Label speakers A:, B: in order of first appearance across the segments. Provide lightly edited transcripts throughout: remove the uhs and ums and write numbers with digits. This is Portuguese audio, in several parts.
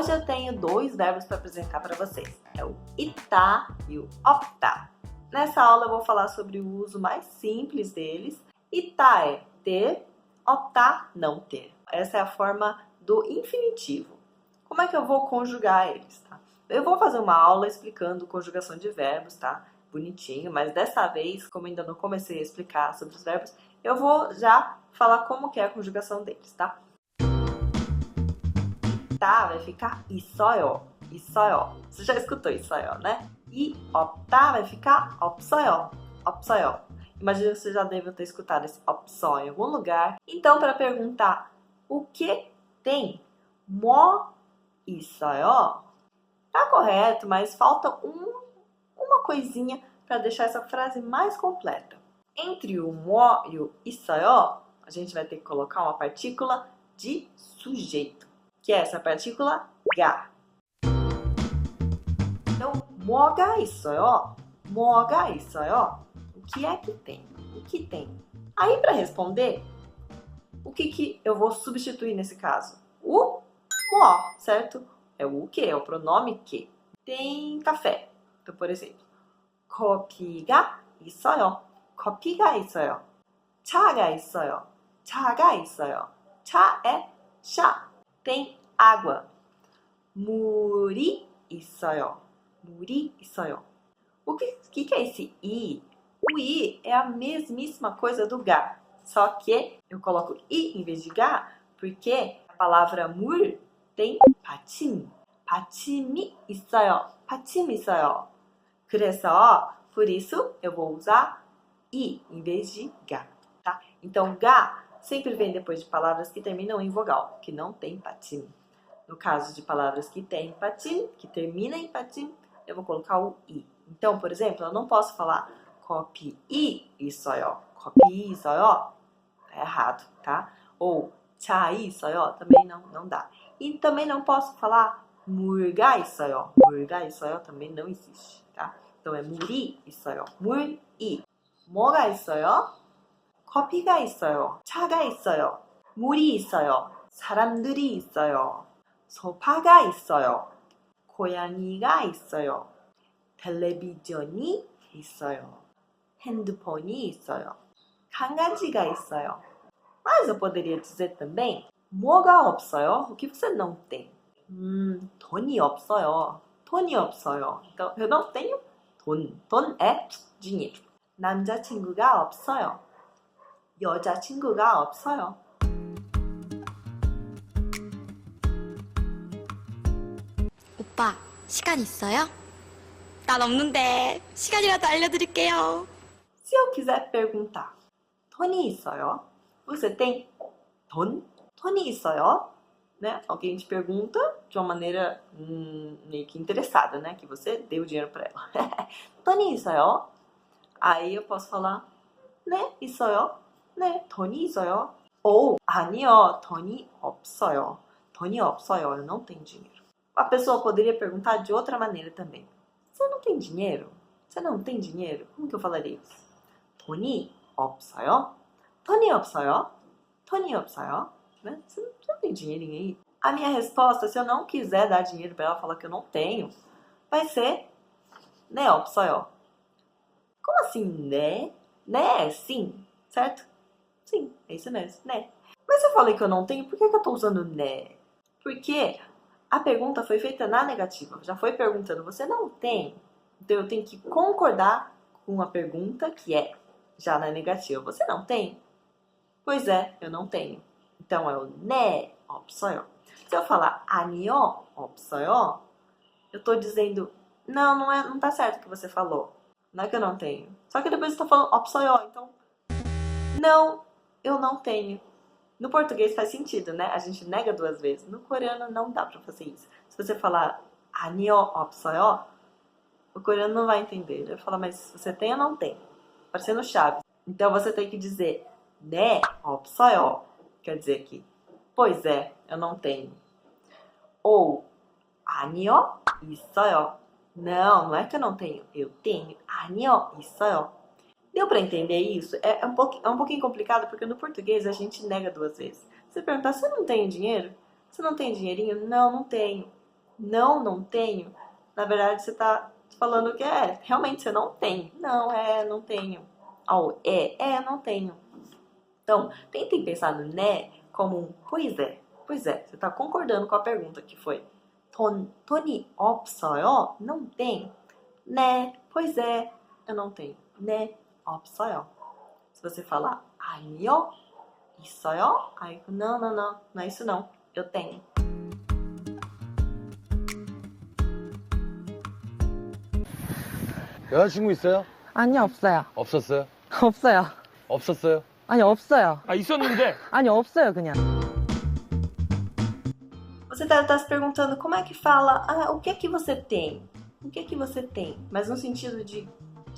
A: Hoje eu tenho dois verbos para apresentar para vocês. É o 있다 e o 없다. Nessa aula eu vou falar sobre o uso mais simples deles. 있다 é ter, 없다, não ter. Essa é a forma do infinitivo. Como é que eu vou conjugar eles, tá? Eu vou fazer uma aula explicando conjugação de verbos, tá? Bonitinho, mas dessa vez, como ainda não comecei a explicar sobre os verbos, eu vou já falar como que é a conjugação deles, tá? Tá, vai ficar 있어요, 있어요. Você já escutou 있어요, né? E 없다 vai ficar 없어요, 없어요. Imagino que você já deve ter escutado esse 없어 em algum lugar. Então, para perguntar o que tem, 뭐 있어요? Tá correto, mas falta uma coisinha para deixar essa frase mais completa. Entre o 뭐 e o 있어요, a gente vai ter que colocar uma partícula de sujeito, que é essa partícula 가. Então, 뭐가 있어요? 뭐가 있어요? O que é que tem? O que tem? Aí, para responder, o que eu vou substituir nesse caso? O 뭐, certo? É o que? É o pronome que. Tem café. Então, por exemplo, 커피가 있어요. 커피가 있어요. 차가 있어요. 차가 있어요. 차 é chá. Tem água. 물이 있어요. 물이 있어요. O que é esse i? O i é a mesmíssima coisa do ga. Só que eu coloco i em vez de ga porque a palavra 물 tem 받침. 받침이 있어요. 받침이 있어요. 그래서, por isso, eu vou usar i em vez de ga, tá? Então, ga sempre vem depois de palavras que terminam em vogal, que não tem 받침. No caso de palavras que têm 받침, que terminam em 받침, eu vou colocar o i. Então, por exemplo, eu não posso falar 커피 있어요. 커피 있어요. Tá errado, tá? Ou 차 있어요. Também não dá. E também não posso falar 물가 있어요. 물가 있어요 também não existe, tá? Então é 물이 있어요. 물이. 뭐가 있어요? 커피가 있어요. 차가 있어요. 물이 있어요. 사람들이 있어요. 소파가 있어요. 고양이가 있어요. 텔레비전이 있어요. 핸드폰이 있어요. 강아지가 있어요. Mas eu poderia dizer também 뭐가 없어요? O que você não tem? 돈이 없어요. 돈이 없어요. Então, eu não tenho 돈. 돈 é dinheiro. 남자친구가 없어요. 여자친구가 없어요.
B: 오빠, 시간 있어요? 난 없는데 시간이라도 알려드릴게요.
A: Se eu quiser perguntar, 돈이 있어요? Você tem 돈? 돈이 있어요? Né? Alguém te pergunta de uma maneira meio que interessada, né? Que você deu dinheiro para ela. 돈이 있어요? Aí eu posso falar, 네, 있어요. 네, 돈이 있어요. Ou, 아니요, 돈이 없어요. 돈이 없어요, eu não tenho dinheiro. A pessoa poderia perguntar de outra maneira também. Você não tem dinheiro? Você não tem dinheiro? Como que eu falaria isso? 돈이 없어요? 돈이 없어요? 돈이 없어요? Né? Você não tem dinheirinho aí? A minha resposta, se eu não quiser dar dinheiro para ela falar que eu não tenho, vai ser 네, 없어요. Como assim, né? Né é sim, certo? Sim, é isso mesmo, né? Mas se eu falei que eu não tenho, por que eu tô usando né? Porque a pergunta foi feita na negativa. Já foi perguntando, você não tem? Então eu tenho que concordar com a pergunta que é já na negativa. Você não tem? Pois é, eu não tenho. Então é o 네, 없어요. Se eu falar 아니요, 없어요, eu tô dizendo não tá certo o que você falou. Não é que eu não tenho. Só que depois eu tô falando 없어요, então não, eu não tenho. No português faz sentido, né? A gente nega duas vezes. No coreano não dá pra fazer isso. Se você falar 아니요, 없어요, o coreano não vai entender. Ele vai falar, mas você tem ou não tem? Parecendo Chaves. Então você tem que dizer 네, 없어요. Quer dizer que, pois é, eu não tenho. Ou 아니요, 있어요. Não é que eu não tenho, eu tenho. 아니요, 있어요. Deu pra entender isso? É um pouquinho complicado porque no português a gente nega duas vezes. Você perguntar, você não tem dinheiro? Você não tem dinheirinho? Não tenho. não, não tenho, na verdade você tá falando que realmente você não tem. Não, não tenho. Ou não tenho. Então, tentem pensar no né como um pois é. Pois é, você tá concordando com a pergunta que foi 돈이 없어요? Não tem. 네, pois é, eu não tenho. 네, 없어요. Se você falar 아니요, 있어요? Aí, não, não, não, não é isso não. Eu tenho.
C: 여자친구 있어요?
D: 아니요, 없어요.
C: 없었어요?
D: 없어요.
C: 없었어요?
D: 아니, 없어요.
E: 아, 있었는데.
D: 아니, 없어요, 그냥.
A: Você deve estar se perguntando como é que fala, o que é que você tem? O que é que você tem? Mas no sentido de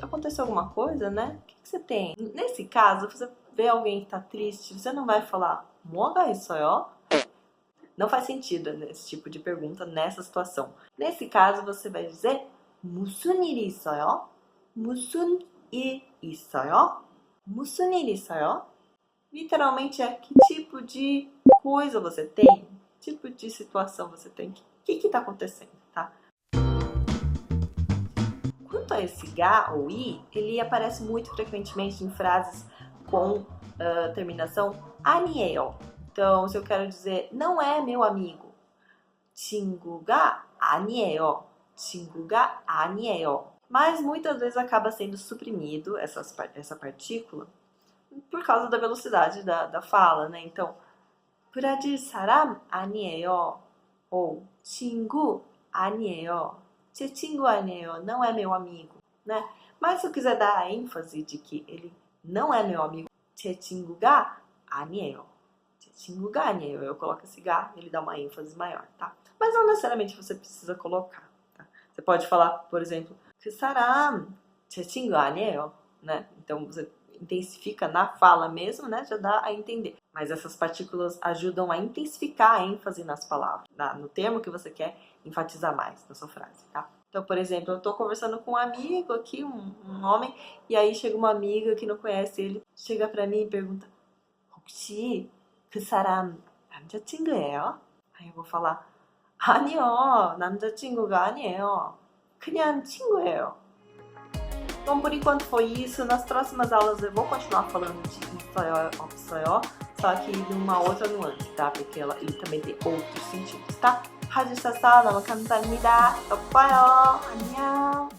A: aconteceu alguma coisa, né? O que você tem? Nesse caso, você vê alguém que tá triste, você não vai falar 뭐가 있어요? Não faz sentido nesse tipo de pergunta, nessa situação. Nesse caso, você vai dizer 무슨 일이 있어요? 무슨 일 있어요? 무슨 일 있어요? Literalmente é que tipo de coisa você tem? Que tipo de situação você tem? O que tá acontecendo, tá? Quanto a esse ga ou i, ele aparece muito frequentemente em frases com terminação 아니에요. Então, se eu quero dizer não é meu amigo, 친구가 아니에요. 친구가 아니에요. Mas muitas vezes acaba sendo suprimido essa partícula por causa da velocidade da fala, né? Então, 브라질 사람 아니에요. ou 친구 아니에요. 제 친구 아니에요. Não é meu amigo, né? Mas se eu quiser dar a ênfase de que ele não é meu amigo, 제 친구가 아니에요. 제 친구가 아니에요. Eu coloco esse ga, ele dá uma ênfase maior, tá? Mas não necessariamente você precisa colocar, tá? Você pode falar, por exemplo, 그 사람 제 친구 아니에요, né? Então você intensifica na fala mesmo, né? Já dá a entender. Mas essas partículas ajudam a intensificar a ênfase nas palavras, no termo que você quer enfatizar mais na sua frase, tá? Então, por exemplo, eu tô conversando com um amigo aqui, um homem, e aí chega uma amiga que não conhece ele, chega pra mim e pergunta 혹시 그 사람 남자친구예요? Aí eu vou falar 아니요, 남자친구가 아니에요. 그냥 친구예요. Então, por enquanto foi isso. Nas próximas aulas eu vou continuar falando de 있어요, 없어요, só que numa outra nuance, tá? Porque ele também tem outros sentidos, tá? 봐주셔서 너무 감사합니다. 또 봐요. 안녕.